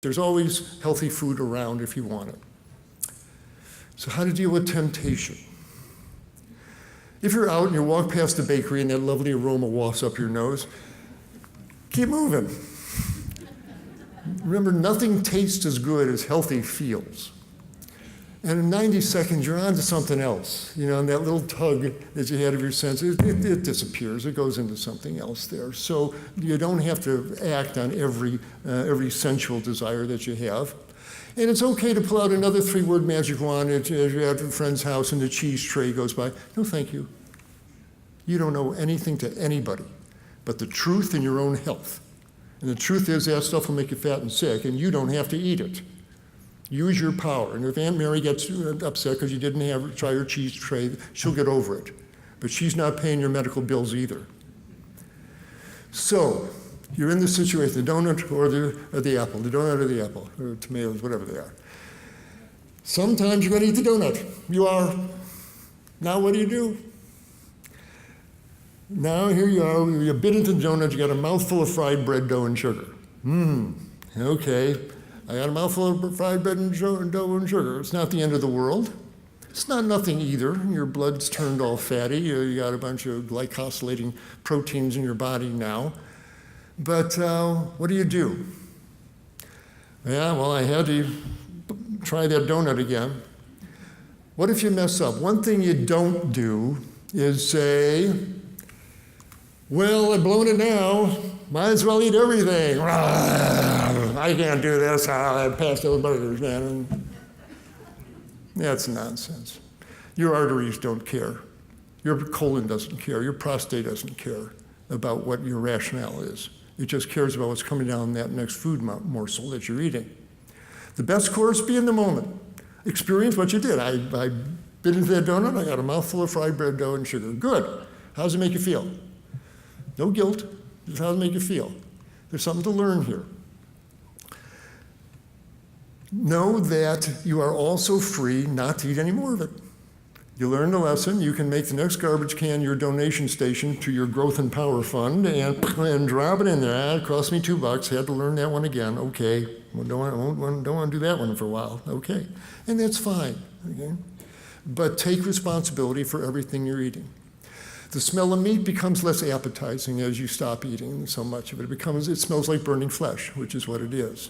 There's always healthy food around if you want it. So how to deal with temptation? If you're out and you walk past the bakery and that lovely aroma wafts up your nose, keep moving. Remember, nothing tastes as good as healthy feels. And in 90 seconds, you're on to something else. You know, and that little tug that you had of your senses, it disappears. It goes into something else there. So you don't have to act on every sensual desire that you have. And it's okay to pull out another 3-word magic wand as you're at a friend's house and the cheese tray goes by. No, thank you. You don't know anything to anybody but the truth in your own health. And the truth is that stuff will make you fat and sick, and you don't have to eat it. Use your power. And if Aunt Mary gets upset because you didn't try her cheese tray, she'll get over it. But she's not paying your medical bills either. So, you're in the situation, the donut or the apple, the donut or the apple, or tomatoes, whatever they are. Sometimes you're going to eat the donut. You are. Now what do? Now here you are, you bit into the donut, you got a mouthful of fried bread, dough, and sugar. Okay. I got a mouthful of fried bread and dough and sugar. It's not the end of the world. It's not nothing either. Your blood's turned all fatty. You got a bunch of glycosylating proteins in your body now. But what do? Yeah, well, I had to try that donut again. What if you mess up? One thing you don't do is say, well, I've blown it now. Might as well eat everything. I can't do this. I passed those burgers, man. That's nonsense. Your arteries don't care. Your colon doesn't care. Your prostate doesn't care about what your rationale is. It just cares about what's coming down that next food morsel that you're eating. The best course, be in the moment. Experience what you did. I bit into that donut. I got a mouthful of fried bread, dough, and sugar. Good. How does it make you feel? No guilt. Just how does it make you feel? There's something to learn here. Know that you are also free not to eat any more of it. You learned a lesson. You can make the next garbage can your donation station to your growth and power fund and drop it in there. It cost me $2. Had to learn that one again. Okay. Well, don't want to do that one for a while. Okay. And that's fine. Okay. But take responsibility for everything you're eating. The smell of meat becomes less appetizing as you stop eating so much of it. It smells like burning flesh, which is what it is.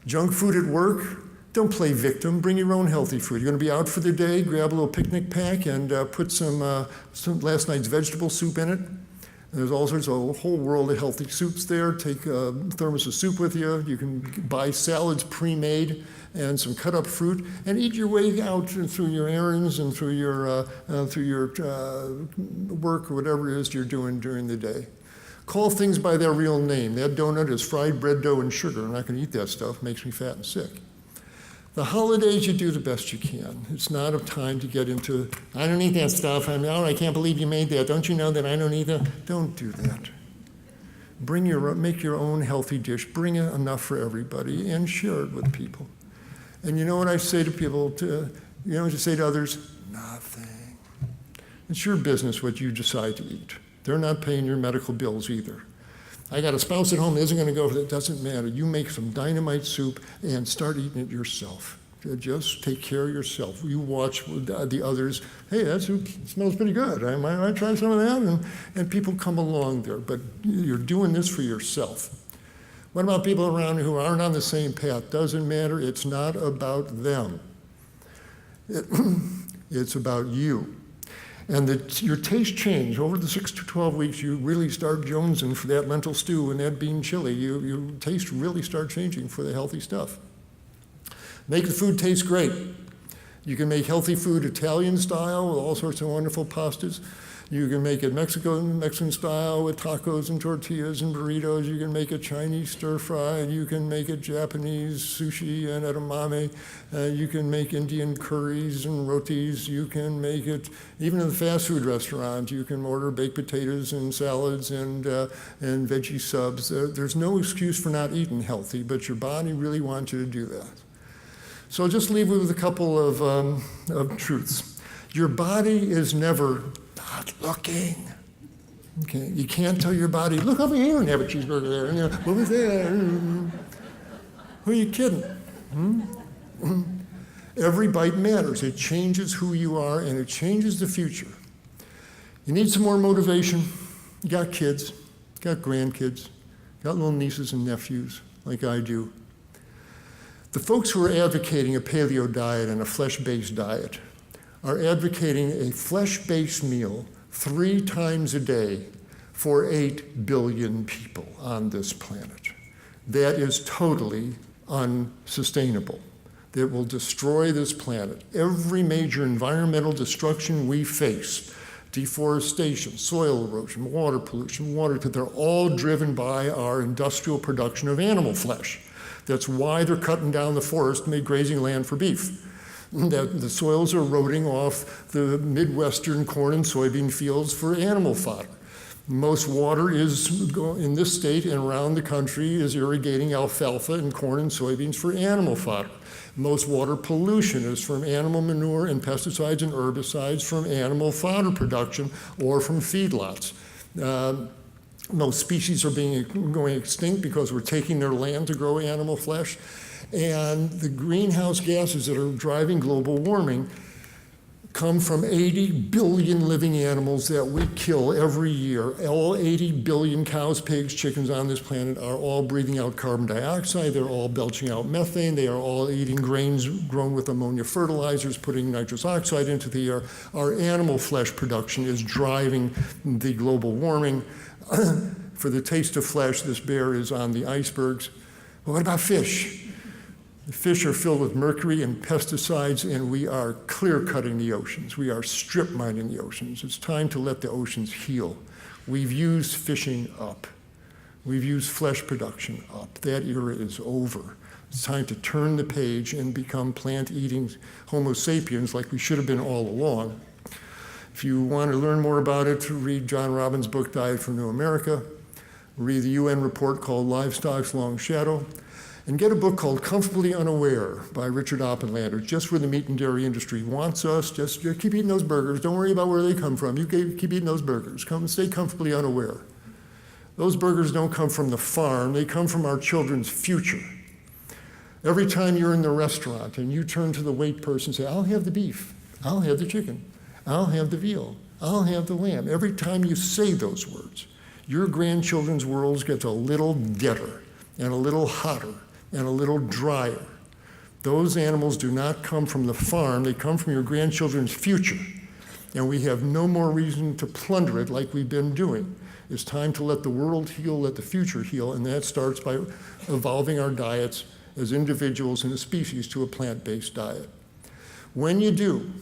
Junk food at work, don't play victim. Bring your own healthy food. You're going to be out for the day, grab a little picnic pack and put some last night's vegetable soup in it. There's all sorts of a whole world of healthy soups there. Take a thermos of soup with you. You can buy salads pre-made and some cut-up fruit, and eat your way out through your errands and through your work or whatever it is you're doing during the day. Call things by their real name. That donut is fried bread, dough, and sugar. I'm not going to eat that stuff. It makes me fat and sick. The holidays, you do the best you can. It's not a time to get into, I don't eat that stuff. I can't believe you made that. Don't you know that I don't eat that? Don't do that. Make your own healthy dish. Bring enough for everybody and share it with people. And you know what I say to people, you know what you say to others? Nothing. It's your business what you decide to eat. They're not paying your medical bills either. I got a spouse at home that isn't going to go for that. It doesn't matter. You make some dynamite soup and start eating it yourself. Just take care of yourself. You watch the others. Hey, that soup smells pretty good. I might try some of that. And people come along there. But you're doing this for yourself. What about people around who aren't on the same path? Doesn't matter. It's not about them. It's about you. And your taste change. Over the 6 to 12 weeks, you really start jonesing for that lentil stew and that bean chili. Your taste really start changing for the healthy stuff. Make the food taste great. You can make healthy food Italian style with all sorts of wonderful pastas. You can make it Mexican style with tacos and tortillas and burritos. You can make it Chinese stir fry. You can make it Japanese sushi and edamame. You can make Indian curries and rotis. You can make it, even in the fast food restaurants, you can order baked potatoes and salads and veggie subs. There's no excuse for not eating healthy, but your body really wants you to do that. So I'll just leave you with a couple of truths. Your body is never not looking. Okay, you can't tell your body, look over here and have a cheeseburger there. And what was that? Who are you kidding? Every bite matters. It changes who you are, and it changes the future. You need some more motivation? You got kids, got grandkids, got little nieces and nephews like I do. The folks who are advocating a paleo diet and a flesh-based diet are advocating a flesh-based meal 3 times a day for 8 billion people on this planet. That is totally unsustainable. That will destroy this planet. Every major environmental destruction we face, deforestation, soil erosion, water pollution, they're all driven by our industrial production of animal flesh. That's why they're cutting down the forest to make grazing land for beef. That the soils are eroding off the Midwestern corn and soybean fields for animal fodder. Most water in this state and around the country is irrigating alfalfa and corn and soybeans for animal fodder. Most water pollution is from animal manure and pesticides and herbicides from animal fodder production or from feedlots. Most species are going extinct because we're taking their land to grow animal flesh. And the greenhouse gases that are driving global warming come from 80 billion living animals that we kill every year. All 80 billion cows, pigs, chickens on this planet are all breathing out carbon dioxide. They're all belching out methane. They are all eating grains grown with ammonia fertilizers, putting nitrous oxide into the air. Our animal flesh production is driving the global warming. For the taste of flesh, this bear is on the icebergs. But what about fish? The fish are filled with mercury and pesticides, and we are clear-cutting the oceans. We are strip mining the oceans. It's time to let the oceans heal. We've used fishing up. We've used flesh production up. That era is over. It's time to turn the page and become plant-eating Homo sapiens like we should have been all along. If you want to learn more about it, read John Robbins' book, Diet for New America. Read the UN report called Livestock's Long Shadow. And get a book called Comfortably Unaware by Richard aPlantBasedDiet, just where the meat and dairy industry wants us. Just keep eating those burgers. Don't worry about where they come from. You keep eating those burgers. Stay comfortably unaware. Those burgers don't come from the farm. They come from our children's future. Every time you're in the restaurant and you turn to the wait person and say, I'll have the beef. I'll have the chicken. I'll have the veal. I'll have the lamb. Every time you say those words, your grandchildren's worlds get a little deader and a little hotter and a little drier. Those animals do not come from the farm, they come from your grandchildren's future. And we have no more reason to plunder it like we've been doing. It's time to let the world heal, let the future heal, and that starts by evolving our diets as individuals and a species to a plant-based diet. When you do,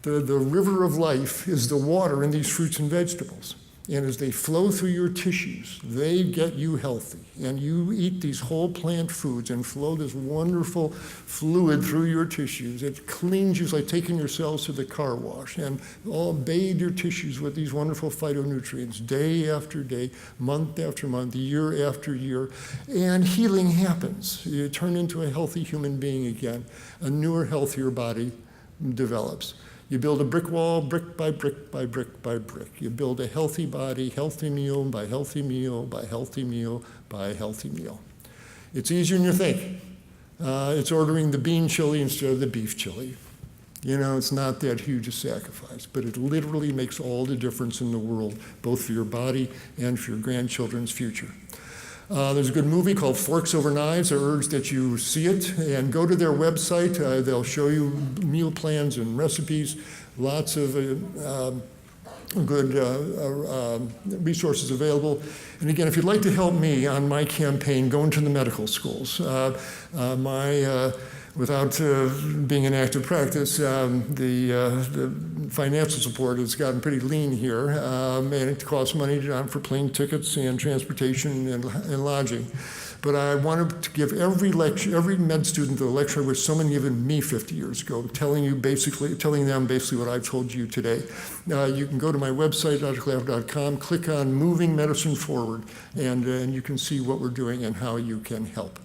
the river of life is the water in these fruits and vegetables. And as they flow through your tissues, they get you healthy. And you eat these whole plant foods and flow this wonderful fluid through your tissues. It cleans you. It's like taking your cells to the car wash and all bathe your tissues with these wonderful phytonutrients day after day, month after month, year after year. And healing happens. You turn into a healthy human being again. A newer, healthier body develops. You build a brick wall, brick by brick by brick by brick. You build a healthy body, healthy meal by healthy meal by healthy meal by healthy meal. It's easier than you think. It's ordering the bean chili instead of the beef chili. You know, it's not that huge a sacrifice, but it literally makes all the difference in the world, both for your body and for your grandchildren's future. There's a good movie called Forks Over Knives. I urge that you see it and go to their website. They'll show you meal plans and recipes, lots of good resources available. And again, if you'd like to help me on my campaign, go into the medical schools. Without being in active practice, the financial support has gotten pretty lean here, and it costs money for plane tickets and transportation and lodging. But I wanted to give every med student the lecture which someone given me 50 years ago, telling them basically what I've told you today. You can go to my website, drklaper.com, click on Moving Medicine Forward, and you can see what we're doing and how you can help.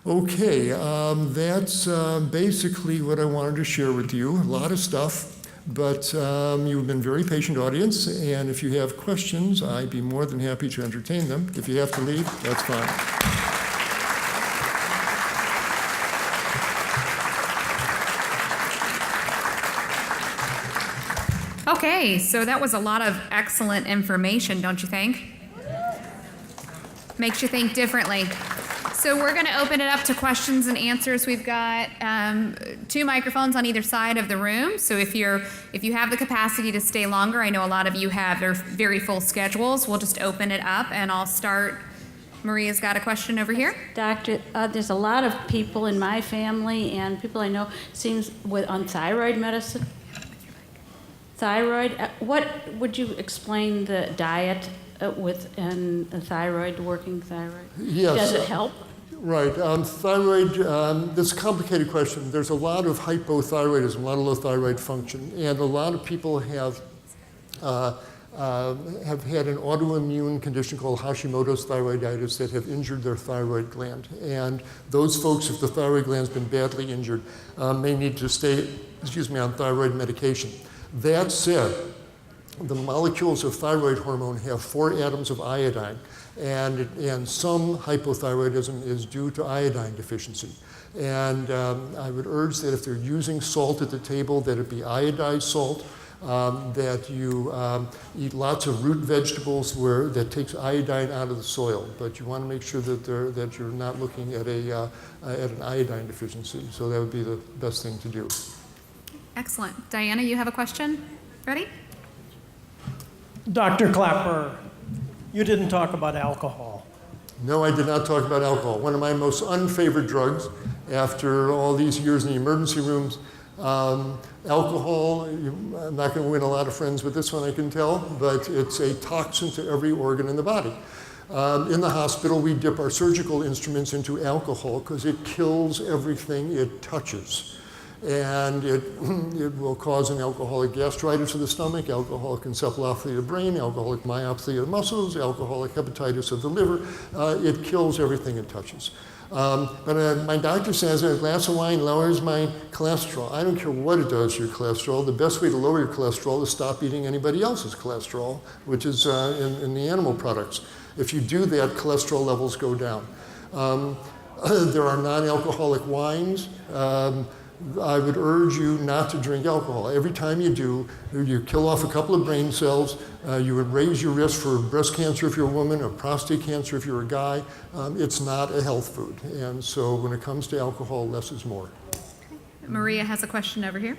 Okay, that's basically what I wanted to share with you. A lot of stuff, but you've been a very patient audience, and if you have questions, I'd be more than happy to entertain them. If you have to leave, that's fine. Okay, so that was a lot of excellent information, don't you think? Makes you think differently. So we're going to open it up to questions and answers. We've got 2 microphones on either side of the room. So if you have the capacity to stay longer, I know a lot of you have very full schedules. We'll just open it up, and I'll start. Maria's got a question over here. Doctor, there's a lot of people in my family and people I know seems on thyroid medicine. Thyroid. What would you explain the diet with and thyroid, working thyroid? Yes. Does it help? Right. Thyroid, this is a complicated question. There's a lot of hypothyroidism, a lot of low thyroid function, and a lot of people have had an autoimmune condition called Hashimoto's thyroiditis that have injured their thyroid gland. And those folks, if the thyroid gland's been badly injured, may need to stay, on thyroid medication. That said, the molecules of thyroid hormone have 4 atoms of iodine, and some hypothyroidism is due to iodine deficiency. And I would urge that if they're using salt at the table, that it be iodized salt, that you eat lots of root vegetables that takes iodine out of the soil. But you want to make sure that you're not looking at an iodine deficiency. So that would be the best thing to do. Excellent. Diana, you have a question? Ready? Dr. Klaper, you didn't talk about alcohol. No, I did not talk about alcohol. One of my most unfavored drugs after all these years in the emergency rooms. Alcohol, I'm not going to win a lot of friends with this one, I can tell, but it's a toxin to every organ in the body. In the hospital, we dip our surgical instruments into alcohol because it kills everything it touches. And it will cause an alcoholic gastritis of the stomach, alcoholic encephalopathy of the brain, alcoholic myopathy of the muscles, alcoholic hepatitis of the liver. It kills everything it touches. But my doctor says a glass of wine lowers my cholesterol. I don't care what it does to your cholesterol. The best way to lower your cholesterol is stop eating anybody else's cholesterol, which is in the animal products. If you do that, cholesterol levels go down. There are non-alcoholic wines. I would urge you not to drink alcohol. Every time you do, you kill off a couple of brain cells. You would raise your risk for breast cancer if you're a woman, or prostate cancer if you're a guy. It's not a health food. And so when it comes to alcohol, less is more. Okay. Maria has a question over here.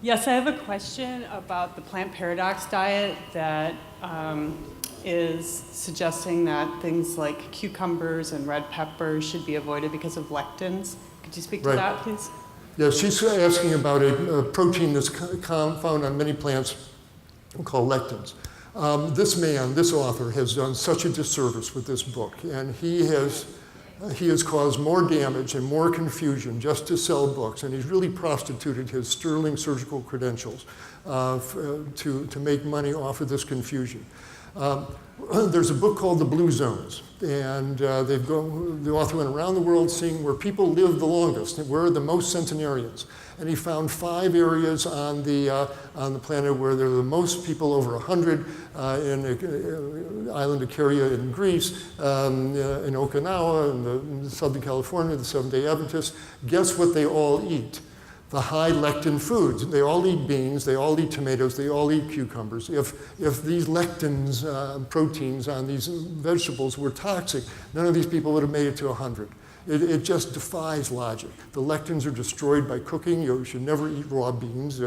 Yes, I have a question about the plant paradox diet that is suggesting that things like cucumbers and red peppers should be avoided because of lectins. Could you speak to that, please? Yeah, she's asking about a protein that's found on many plants called lectins. This author, has done such a disservice with this book, and he has caused more damage and more confusion just to sell books, and he's really prostituted his sterling surgical credentials to make money off of this confusion. There's a book called The Blue Zones, and the author went around the world seeing where people live the longest, where are the most centenarians. And he found 5 areas on the planet where there are the most people, over 100, in the island of Caria in Greece, in Okinawa, in Southern California, the Seventh-day Adventists. Guess what they all eat? The high lectin foods. They all eat beans, they all eat tomatoes, they all eat cucumbers. If these lectins, proteins on these vegetables were toxic, none of these people would have made it to 100. It just defies logic. The lectins are destroyed by cooking. You should never eat raw beans.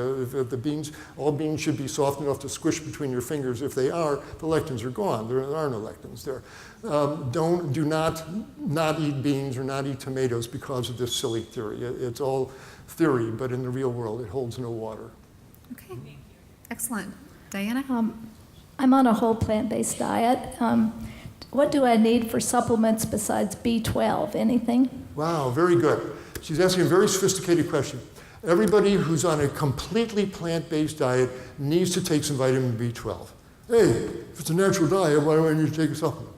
All beans should be soft enough to squish between your fingers. If they are, the lectins are gone. There are no lectins there. Do not eat beans or not eat tomatoes because of this silly theory. It's all theory, but in the real world, it holds no water. Okay, excellent. Diana? I'm on a whole plant-based diet. What do I need for supplements besides B12? Anything? Wow, very good. She's asking a very sophisticated question. Everybody who's on a completely plant-based diet needs to take some vitamin B12. Hey, if it's a natural diet, why do I need to take a supplement?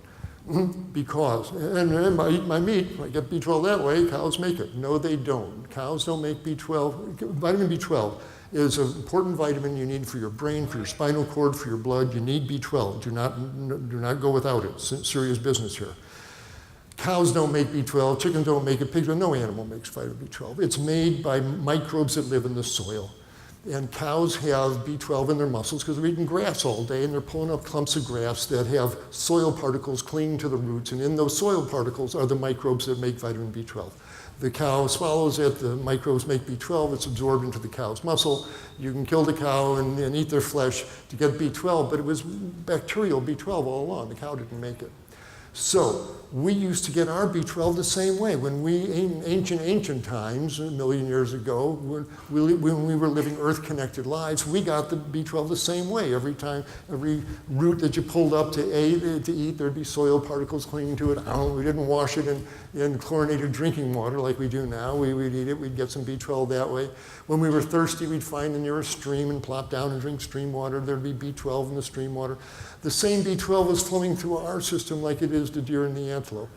Because, and I eat my meat, I get B12 that way, cows make it. No, they don't. Cows don't make B12. Vitamin B12 is an important vitamin you need for your brain, for your spinal cord, for your blood. You need B12. Do not go without it. It's serious business here. Cows don't make B12, chickens don't make it, pigs, no animal makes vitamin B12. It's made by microbes that live in the soil. And cows have B12 in their muscles because they're eating grass all day and they're pulling up clumps of grass that have soil particles clinging to the roots. And in those soil particles are the microbes that make vitamin B12. The cow swallows it, the microbes make B12, it's absorbed into the cow's muscle. You can kill the cow and eat their flesh to get B12, but it was bacterial B12 all along. The cow didn't make it. So we used to get our B12 the same way. When we, in ancient times, 1 million years ago, when we were living earth-connected lives, we got the B12 the same way. Every time, every root that you pulled up to eat, there'd be soil particles clinging to it. We didn't wash it in chlorinated drinking water like we do now. We'd eat it, we'd get some B12 that way. When we were thirsty, we'd find the nearest stream and plop down and drink stream water. There'd be B12 in the stream water. The same B12 is flowing through our system like it is the deer and the antelope.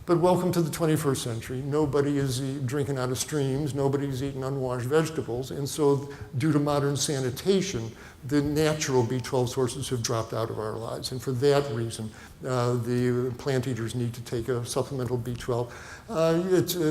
But welcome to the 21st century. Nobody is drinking out of streams. Nobody's eating unwashed vegetables. And so due to modern sanitation, the natural B12 sources have dropped out of our lives. And for that reason, the plant eaters need to take a supplemental B12.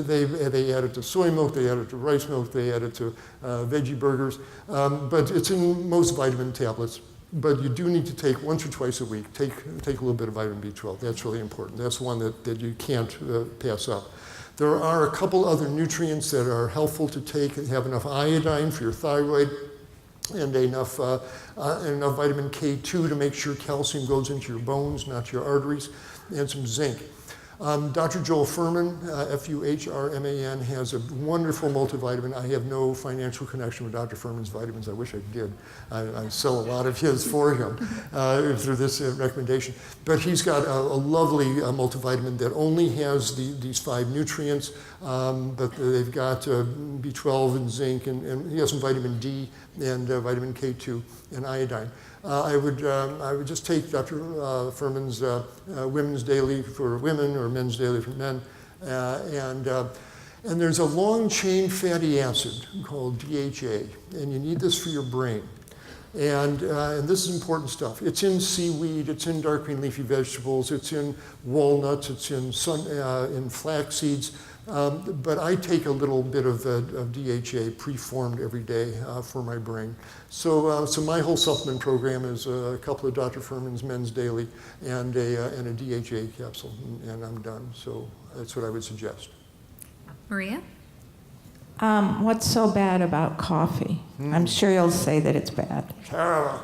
They add it to soy milk, they add it to rice milk, they add it to veggie burgers. But it's in most vitamin tablets. But you do need to take once or twice a week, take a little bit of vitamin B12. That's really important. That's one that you can't pass up. There are a couple other nutrients that are helpful to take and have enough iodine for your thyroid and enough vitamin K2 to make sure calcium goes into your bones, not your arteries, and some zinc. Dr. Joel Fuhrman, F-U-H-R-M-A-N, has a wonderful multivitamin. I have no financial connection with Dr. Fuhrman's vitamins. I wish I did. I sell a lot of his for him through this recommendation. But he's got a lovely multivitamin that only has these 5 nutrients, but they've got B12 and zinc, and he has some vitamin D and vitamin K2 and iodine. I would just take Dr. Fuhrman's Women's Daily for women or Men's Daily for men. And there's a long-chain fatty acid called DHA, and you need this for your brain. And this is important stuff. It's in seaweed, it's in dark green leafy vegetables, it's in walnuts, it's in flax seeds. But I take a little bit of DHA pre-formed every day for my brain. So my whole supplement program is a couple of Dr. Fuhrman's Men's Daily and a DHA capsule, and I'm done. So that's what I would suggest. Maria? What's so bad about coffee? I'm sure you'll say that it's bad. Terrible.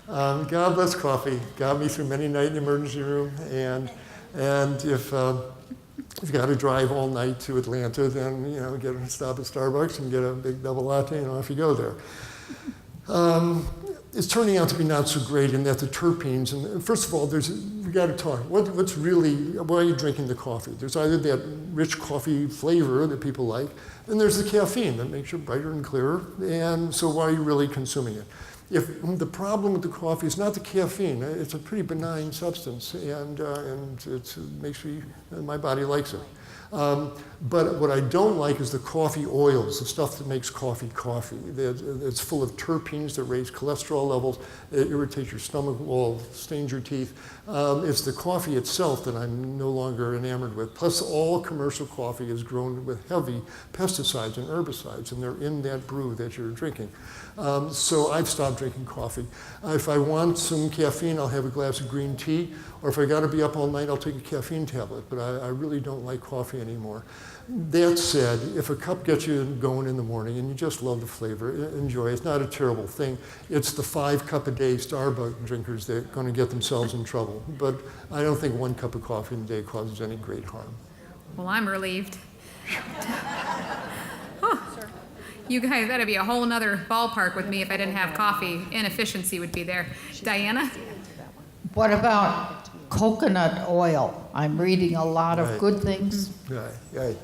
God bless coffee. Got me through many nights in the emergency room, and if you've got to drive all night to Atlanta, then get a stop at Starbucks and get a big double latte, and off you go there. It's turning out to be not so great in that the terpenes, and first of all, we got to talk. Why are you drinking the coffee? There's either that rich coffee flavor that people like, and there's the caffeine that makes you brighter and clearer, and so why are you really consuming it? If the problem with the coffee is not the caffeine, it's a pretty benign substance, and it makes my body likes it. But what I don't like is the coffee oils, the stuff that makes coffee coffee. It's full of terpenes that raise cholesterol levels, it irritates your stomach wall, stains your teeth. It's the coffee itself that I'm no longer enamored with. Plus, all commercial coffee is grown with heavy pesticides and herbicides, and they're in that brew that you're drinking. So I've stopped drinking coffee. If I want some caffeine, I'll have a glass of green tea, or if I got to be up all night, I'll take a caffeine tablet, but I really don't like coffee anymore. That said, if a cup gets you going in the morning and you just love the flavor, enjoy it. It's not a terrible thing. It's the 5-cup-a-day Starbucks drinkers that are going to get themselves in trouble. But I don't think 1 cup of coffee in a day causes any great harm. Well, I'm relieved. You guys, that'd be a whole nother ballpark with me if I didn't have coffee. Inefficiency would be there. Diana? What about coconut oil? I'm reading a lot of good things. Right.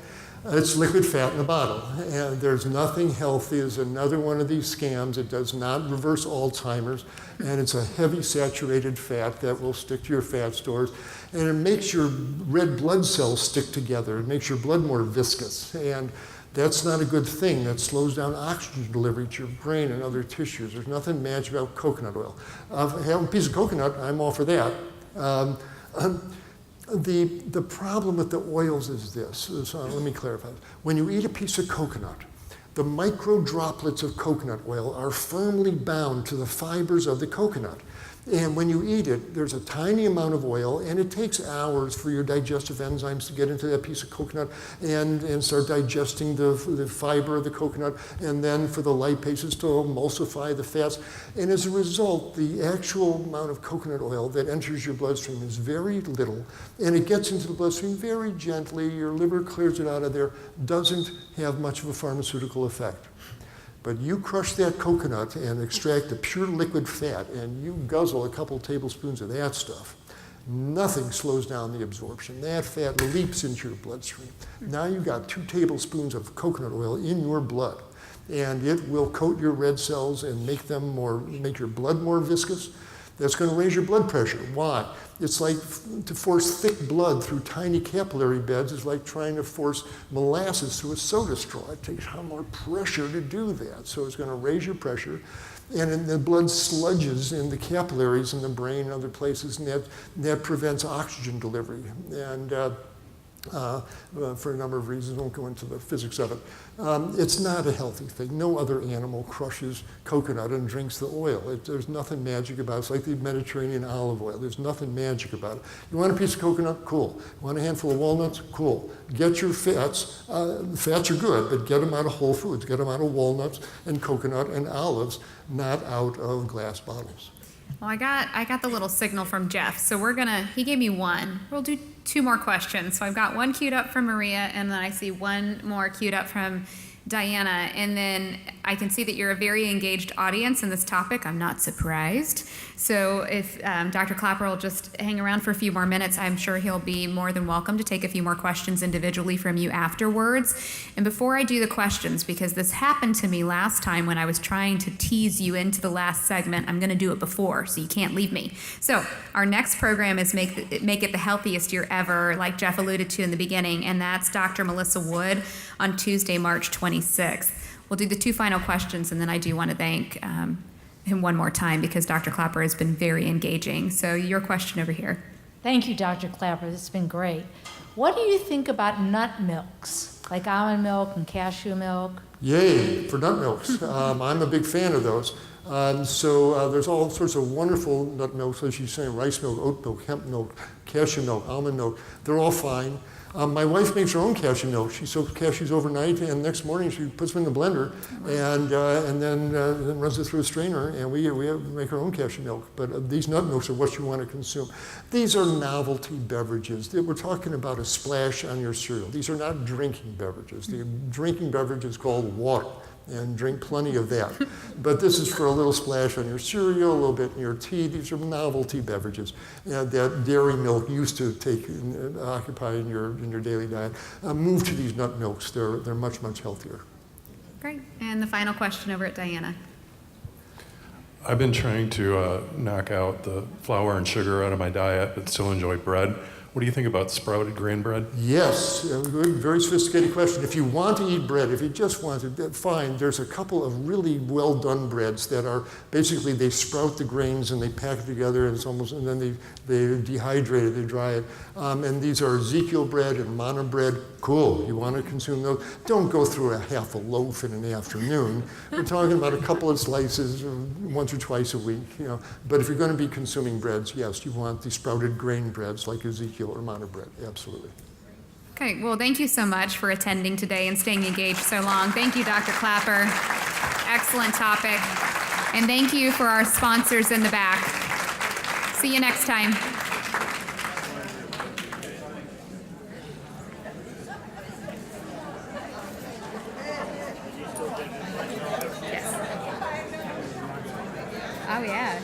It's liquid fat in a bottle. And there's nothing healthy. It's another one of these scams. It does not reverse Alzheimer's. And it's a heavy saturated fat that will stick to your fat stores. And it makes your red blood cells stick together. It makes your blood more viscous. And that's not a good thing. That slows down oxygen delivery to your brain and other tissues. There's nothing magic about coconut oil. Have a piece of coconut, I'm all for that. The problem with the oils is this. So let me clarify. When you eat a piece of coconut, The micro droplets of coconut oil are firmly bound to the fibers of the coconut. And when you eat it, there's a tiny amount of oil, and it takes hours for your digestive enzymes to get into that piece of coconut and start digesting the fiber of the coconut, and then for the lipases to emulsify the fats. And as a result, the actual amount of coconut oil that enters your bloodstream is very little, and it gets into the bloodstream very gently. Your liver clears it out of there, doesn't have much of a pharmaceutical effect. But you crush that coconut and extract the pure liquid fat, and you guzzle a couple tablespoons of that stuff. Nothing slows down the absorption. That fat leaps into your bloodstream. Now you've got 2 tablespoons of coconut oil in your blood, and it will coat your red cells and make your blood more viscous. That's going to raise your blood pressure. Why? It's like to force thick blood through tiny capillary beds is like trying to force molasses through a soda straw. It takes a lot more pressure to do that. So it's going to raise your pressure. And the blood sludges in the capillaries in the brain and other places, and that prevents oxygen delivery. And for a number of reasons, I won't go into the physics of it. It's not a healthy thing. No other animal crushes coconut and drinks the oil. There's nothing magic about it. It's like the Mediterranean olive oil. There's nothing magic about it. You want a piece of coconut? Cool. You want a handful of walnuts? Cool. Get your fats. Fats are good, but get them out of Whole Foods. Get them out of walnuts and coconut and olives, not out of glass bottles. Well, I got the little signal from Jeff, so he gave me one. We'll do 2 more questions. So I've got one queued up from Maria, and then I see one more queued up from Diana, and then I can see that you're a very engaged audience in this topic. I'm not surprised. So if Dr. Klaper will just hang around for a few more minutes, I'm sure he'll be more than welcome to take a few more questions individually from you afterwards. And before I do the questions, because this happened to me last time when I was trying to tease you into the last segment, I'm going to do it before, so you can't leave me. So our next program is Make It the Healthiest Year Ever, like Jeff alluded to in the beginning, and that's Dr. Melissa Wood on Tuesday, March 26th. We'll do the 2 final questions, and then I do want to thank him one more time because Dr. Klaper has been very engaging. So your question over here. Thank you, Dr. Klaper. This has been great. What do you think about nut milks, like almond milk and cashew milk? Yay for nut milks. I'm a big fan of those. So there's all sorts of wonderful nut milks, as you say, rice milk, oat milk, hemp milk, cashew milk, almond milk. They're all fine. My wife makes her own cashew milk. She soaks cashews overnight, and next morning she puts them in the blender, and then runs it through a strainer, and we make our own cashew milk. But these nut milks are what you want to consume. These are novelty beverages. We're talking about a splash on your cereal. These are not drinking beverages. The drinking beverage is called water, and drink plenty of that. But this is for a little splash on your cereal, a little bit in your tea. These are novelty beverages that dairy milk used to occupy in your daily diet. Move to these nut milks. They're much, much healthier. Great. And the final question over at Diana. I've been trying to knock out the flour and sugar out of my diet, but still enjoy bread. What do you think about sprouted grain bread? Yes, good, very sophisticated question. If you want to eat bread, if you just want to, fine. There's a couple of really well done breads that are basically they sprout the grains and they pack it together and and then they dehydrate it, they dry it. And these are Ezekiel bread and manna bread. Cool, you want to consume those? Don't go through a half a loaf in an afternoon. We're talking about a couple of slices once or twice a week. But if you're going to be consuming breads, yes, you want the sprouted grain breads like Ezekiel or manna bread, absolutely. Okay, well, thank you so much for attending today and staying engaged so long. Thank you, Dr. Klaper. Excellent topic. And thank you for our sponsors in the back. See you next time. Yes. Oh, yeah.